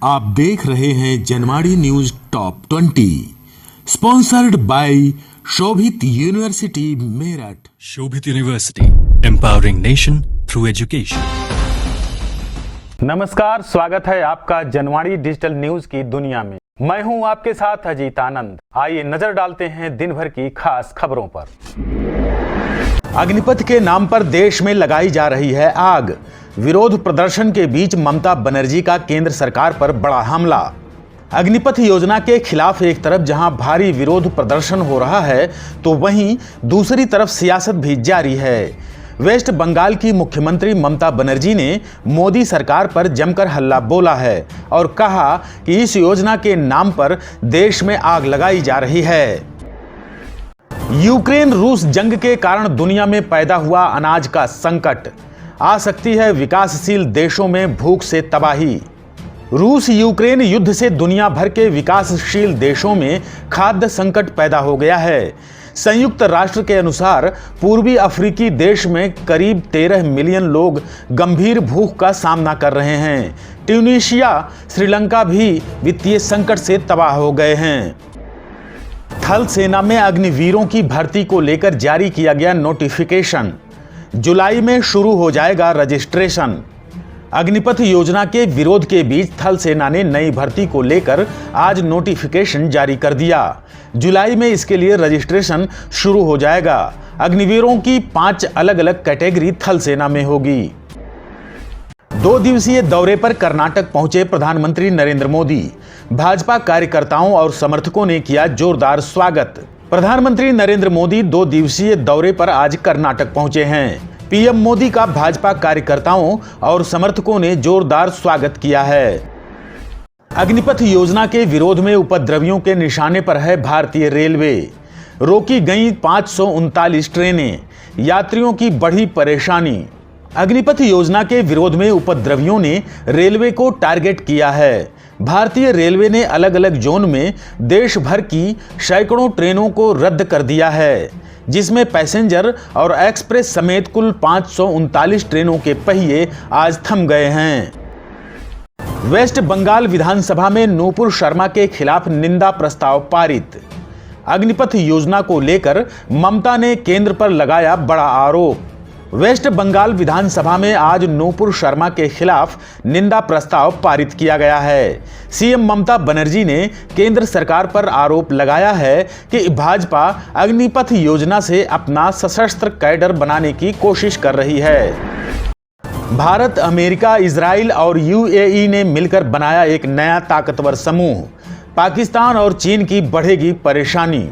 आप देख रहे हैं Janwadi news top 20 sponsored by Shobhit university Meerut. Shobhit university, empowering nation through education. नमस्कार, स्वागत है आपका जनवाड़ी डिजिटल न्यूज की दुनिया में। मैं हूं आपके साथ अजीत आनंद। आइए नजर डालते हैं दिन भर की खास खबरों पर। अग्निपथ के नाम पर देश में लगाई जा रही है आग। विरोध प्रदर्शन के बीच ममता बनर्जी का केंद्र सरकार पर बड़ा हमला। अग्निपथ योजना के खिलाफ एक तरफ जहां भारी विरोध प्रदर्शन हो रहा है तो वहीं दूसरी तरफ सियासत भी जारी है। वेस्ट बंगाल की मुख्यमंत्री ममता बनर्जी ने मोदी सरकार पर जमकर हल्ला बोला है और कहा कि इस योजना के नाम पर देश में आग लगाई जा रही है। यूक्रेन रूस जंग के कारण दुनिया में पैदा हुआ अनाज का संकट। आ सकती है विकासशील देशों में भूख से तबाही। रूस यूक्रेन युद्ध से दुनिया भर के विकासशील देशों में खाद्य संकट पैदा हो गया है। संयुक्त राष्ट्र के अनुसार पूर्वी अफ्रीकी देश में करीब 13 मिलियन लोग गंभीर भूख का सामना कर रहे हैं। ट्यूनीशिया, श्रीलंका भी वित्तीय संकट से तबाह हो गए हैं। थल सेना में अग्निवीरों की भर्ती को लेकर जारी किया गया नोटिफिकेशन। जुलाई में शुरू हो जाएगा रजिस्ट्रेशन। अग्निपथ योजना के विरोध के बीच थल सेना ने नई भर्ती को लेकर आज नोटिफिकेशन जारी कर दिया। जुलाई में इसके लिए रजिस्ट्रेशन शुरू हो जाएगा। अग्निवीरों की 5 अलग अलग कैटेगरी थल सेना में होगी। 2 दिवसीय दौरे पर कर्नाटक पहुंचे प्रधानमंत्री नरेंद्र मोदी। भाजपा कार्यकर्ताओं और समर्थकों ने किया जोरदार स्वागत। प्रधानमंत्री नरेंद्र मोदी 2 दिवसीय दौरे पर आज कर्नाटक पहुंचे हैं। पीएम मोदी का भाजपा कार्यकर्ताओं और समर्थकों ने जोरदार स्वागत किया है। अग्निपथ योजना के विरोध में उपद्रवियों के निशाने पर है भारतीय रेलवे। रोकी गई 539 ट्रेनें, यात्रियों की बढ़ी परेशानी। अग्निपथ योजना के विरोध में उपद्रवियों ने रेलवे को टारगेट किया है। भारतीय रेलवे ने अलग अलग जोन में देश भर की सैकड़ों ट्रेनों को रद्द कर दिया है, जिसमें पैसेंजर और एक्सप्रेस समेत कुल 539 ट्रेनों के पहिए आज थम गए हैं। वेस्ट बंगाल विधानसभा में नूपुर शर्मा के खिलाफ निंदा प्रस्ताव पारित। अग्निपथ योजना को लेकर ममता ने केंद्र पर लगाया बड़ा आरोप। वेस्ट बंगाल विधानसभा में आज नूपुर शर्मा के खिलाफ निंदा प्रस्ताव पारित किया गया है। सीएम ममता बनर्जी ने केंद्र सरकार पर आरोप लगाया है कि भाजपा अग्निपथ योजना से अपना सशस्त्र कैडर बनाने की कोशिश कर रही है। भारत, अमेरिका, इजराइल और यूएई ने मिलकर बनाया एक नया ताकतवर समूह। पाकिस्तान और चीन की बढ़ेगी परेशानी।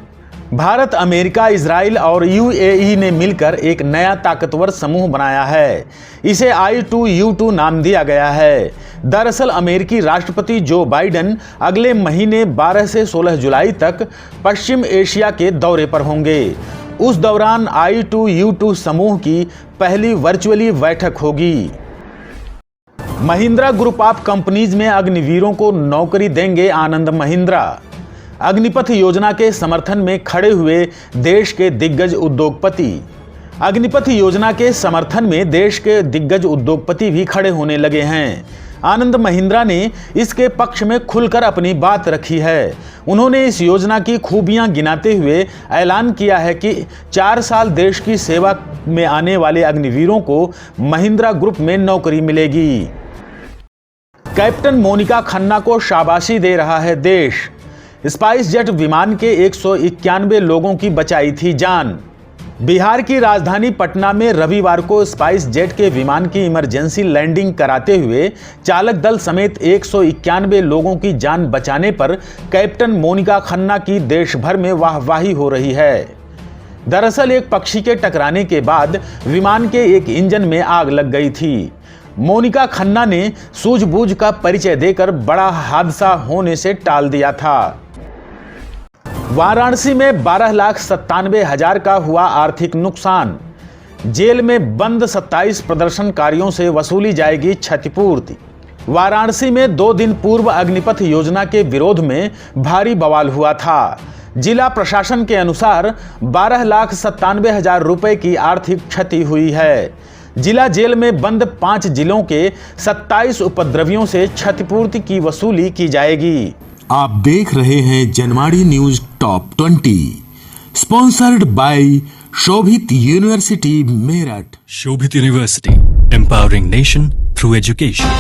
भारत, अमेरिका, इजराइल और यूएई ने मिलकर एक नया ताकतवर समूह बनाया है। इसे I2U2 नाम दिया गया है। दरअसल अमेरिकी राष्ट्रपति जो बाइडेन अगले महीने 12 से 16 जुलाई तक पश्चिम एशिया के दौरे पर होंगे। उस दौरान I2U2 समूह की पहली वर्चुअली बैठक होगी। महिंद्रा ग्रुप ऑफ कंपनीज में अग्निवीरों को नौकरी देंगे आनंद महिंद्रा। अग्निपथ योजना के समर्थन में खड़े हुए देश के दिग्गज उद्योगपति। अग्निपथ योजना के समर्थन में देश के दिग्गज उद्योगपति भी खड़े होने लगे हैं। आनंद महिंद्रा ने इसके पक्ष में खुलकर अपनी बात रखी है। उन्होंने इस योजना की खूबियां गिनाते हुए ऐलान किया है कि 4 साल देश की सेवा में आने वाले अग्निवीरों को महिंद्रा ग्रुप में नौकरी मिलेगी। कैप्टन मोनिका खन्ना को शाबाशी दे रहा है देश। स्पाइस जेट विमान के 191 लोगों की बचाई थी जान। बिहार की राजधानी पटना में रविवार को स्पाइस जेट के विमान की इमरजेंसी लैंडिंग कराते हुए चालक दल समेत 191 लोगों की जान बचाने पर कैप्टन मोनिका खन्ना की देश भर में वाहवाही हो रही है। दरअसल एक पक्षी के टकराने के बाद विमान के एक इंजन में आग लग गई थी। मोनिका खन्ना ने सूझबूझ का परिचय देकर बड़ा हादसा होने से टाल दिया था। वाराणसी में 12,97,000 का हुआ आर्थिक नुकसान। जेल में बंद 27 प्रदर्शनकारियों से वसूली जाएगी क्षतिपूर्ति। वाराणसी में 2 दिन पूर्व अग्निपथ योजना के विरोध में भारी बवाल हुआ था। जिला प्रशासन के अनुसार 12,97,000 रुपए की आर्थिक क्षति हुई है। जिला जेल में बंद 5 जिलों के 27 उपद्रवियों से क्षतिपूर्ति की वसूली की जाएगी। आप देख रहे हैं Janwadi news top 20, sponsored by Shobhit university Meerut. Shobhit University, empowering nation through education.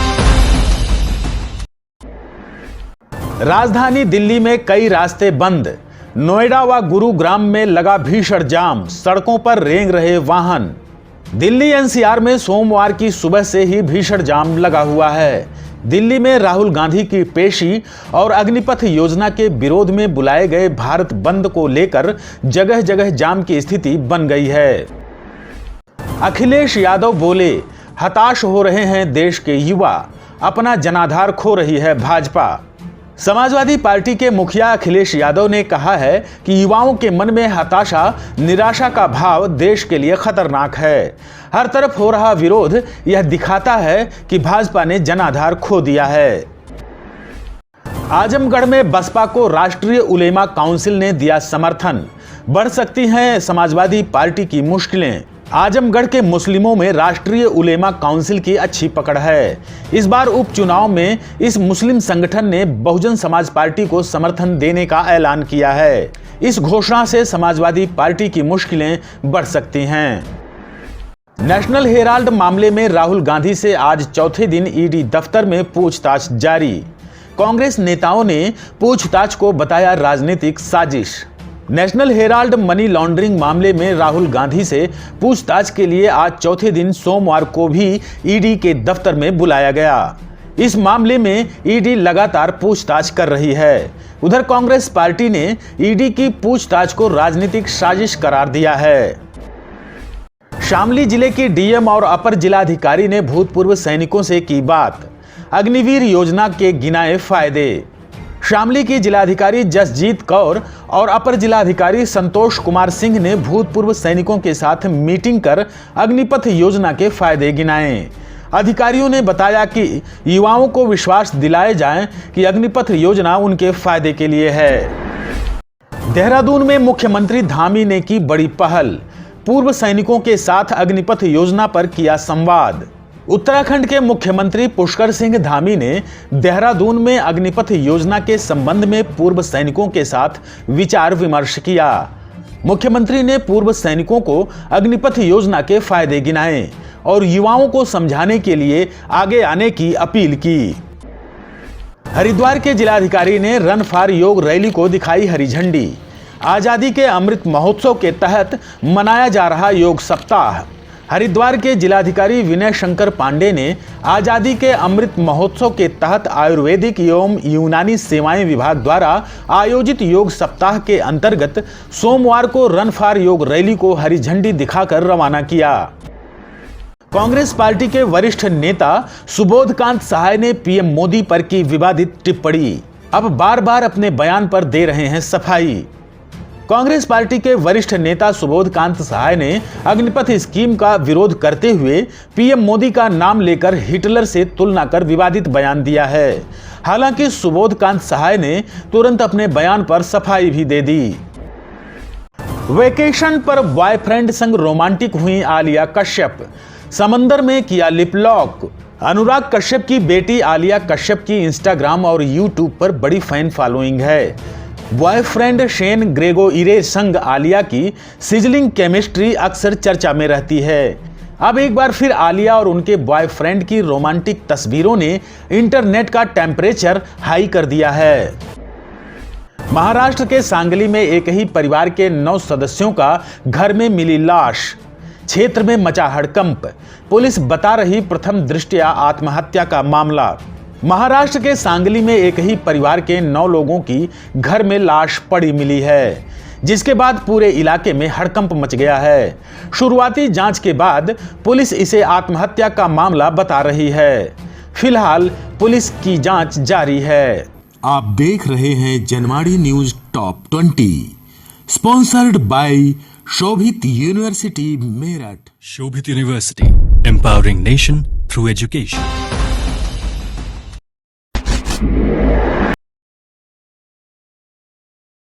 राजधानी दिल्ली में कई रास्ते बंद, नोएडा व गुरुग्राम में लगा भीषण जाम, सड़कों पर रेंग रहे वाहन। दिल्ली एनसीआर में सोमवार की सुबह से ही भीषण जाम लगा हुआ है। दिल्ली में राहुल गांधी की पेशी और अग्निपथ योजना के विरोध में बुलाए गए भारत बंद को लेकर जगह जगह जाम की स्थिति बन गई है। अखिलेश यादव बोले, हताश हो रहे हैं देश के युवा, अपना जनाधार खो रही है भाजपा। समाजवादी पार्टी के मुखिया अखिलेश यादव ने कहा है कि युवाओं के मन में हताशा, निराशा का भाव देश के लिए खतरनाक है। हर तरफ हो रहा विरोध यह दिखाता है कि भाजपा ने जनाधार खो दिया है। आजमगढ़ में बसपा को राष्ट्रीय उलेमा काउंसिल ने दिया समर्थन, बढ़ सकती हैं समाजवादी पार्टी की मुश्किलें। आजमगढ़ के मुस्लिमों में राष्ट्रीय उलेमा काउंसिल की अच्छी पकड़ है। इस बार उपचुनाव में इस मुस्लिम संगठन ने बहुजन समाज पार्टी को समर्थन देने का ऐलान किया है। इस घोषणा से समाजवादी पार्टी की मुश्किलें बढ़ सकती हैं। नेशनल हेराल्ड मामले में राहुल गांधी से आज चौथे दिन ईडी दफ्तर में पूछताछ जारी। कांग्रेस नेताओं ने पूछताछ को बताया राजनीतिक साजिश। नेशनल हेराल्ड मनी लॉन्ड्रिंग मामले में राहुल गांधी से पूछताछ के लिए आज चौथे दिन सोमवार को भी ईडी के दफ्तर में बुलाया गया। इस मामले में ईडी लगातार पूछताछ कर रही है। उधर कांग्रेस पार्टी ने ईडी की पूछताछ को राजनीतिक साजिश करार दिया है। शामली जिले की डीएम और अपर जिलाधिकारी ने भूतपूर्व सैनिकों से की बात, अग्निवीर योजना के गिनाए फायदे। शामली की जिलाधिकारी जसजीत कौर और अपर जिलाधिकारी संतोष कुमार सिंह ने भूतपूर्व सैनिकों के साथ मीटिंग कर अग्निपथ योजना के फायदे गिनाए। अधिकारियों ने बताया कि युवाओं को विश्वास दिलाए जाए कि अग्निपथ योजना उनके फायदे के लिए है। देहरादून में मुख्यमंत्री धामी ने की बड़ी पहल, पूर्व सैनिकों के साथ अग्निपथ योजना पर किया संवाद। उत्तराखंड के मुख्यमंत्री पुष्कर सिंह धामी ने देहरादून में अग्निपथ योजना के संबंध में पूर्व सैनिकों के साथ विचार विमर्श किया। मुख्यमंत्री ने पूर्व सैनिकों को अग्निपथ योजना के फायदे गिनाए और युवाओं को समझाने के लिए आगे आने की अपील की। हरिद्वार के जिलाधिकारी ने रन फॉर योग रैली को दिखाई हरी झंडी। आजादी के अमृत महोत्सव के तहत मनाया जा रहा योग सप्ताह। हरिद्वार के जिलाधिकारी विनय शंकर पांडे ने आजादी के अमृत महोत्सव के तहत आयुर्वेदिक एवं यूनानी सेवाएं विभाग द्वारा आयोजित योग सप्ताह के अंतर्गत सोमवार को रन फॉर योग रैली को हरी झंडी दिखाकर रवाना किया। कांग्रेस पार्टी के वरिष्ठ नेता सुबोधकांत सहाय ने पीएम मोदी पर की विवादित टिप्पणी, अब बार बार अपने बयान पर दे रहे हैं सफाई। कांग्रेस पार्टी के वरिष्ठ नेता सुबोधकांत सहाय ने अग्निपथ स्कीम का विरोध करते हुए पीएम मोदी का नाम लेकर हिटलर से तुलना कर विवादित बयान दिया है। हालांकि सुबोधकांत सहाय ने तुरंत अपने बयान पर सफाई भी दे दी। वेकेशन पर बॉयफ्रेंड संग रोमांटिक हुई आलिया कश्यप, समंदर में किया लिप लॉक। अनुराग कश्यप की बेटी आलिया कश्यप की इंस्टाग्राम और यूट्यूब पर बड़ी फैन फॉलोइंग है। बॉयफ्रेंड शेन ग्रेगोइरे संग आलिया की सिजलिंग केमिस्ट्री अक्सर चर्चा में रहती है। अब एक बार फिर आलिया और उनके बॉयफ्रेंड की रोमांटिक तस्वीरों ने इंटरनेट का टेम्परेचर हाई कर दिया है। महाराष्ट्र के सांगली में एक ही परिवार के 9 सदस्यों का घर में मिली लाश, क्षेत्र में मचा हड़कंप। पुलिस बता रही प्रथम दृष्टया आत्महत्या का मामला। महाराष्ट्र के सांगली में एक ही परिवार के 9 लोगों की घर में लाश पड़ी मिली है, जिसके बाद पूरे इलाके में हड़कंप मच गया है। शुरुआती जांच के बाद पुलिस इसे आत्महत्या का मामला बता रही है। फिलहाल पुलिस की जांच जारी है। आप देख रहे हैं Janwadi news top 20, sponsored by Shobhit university Meerut. Shobhit University, empowering nation through education.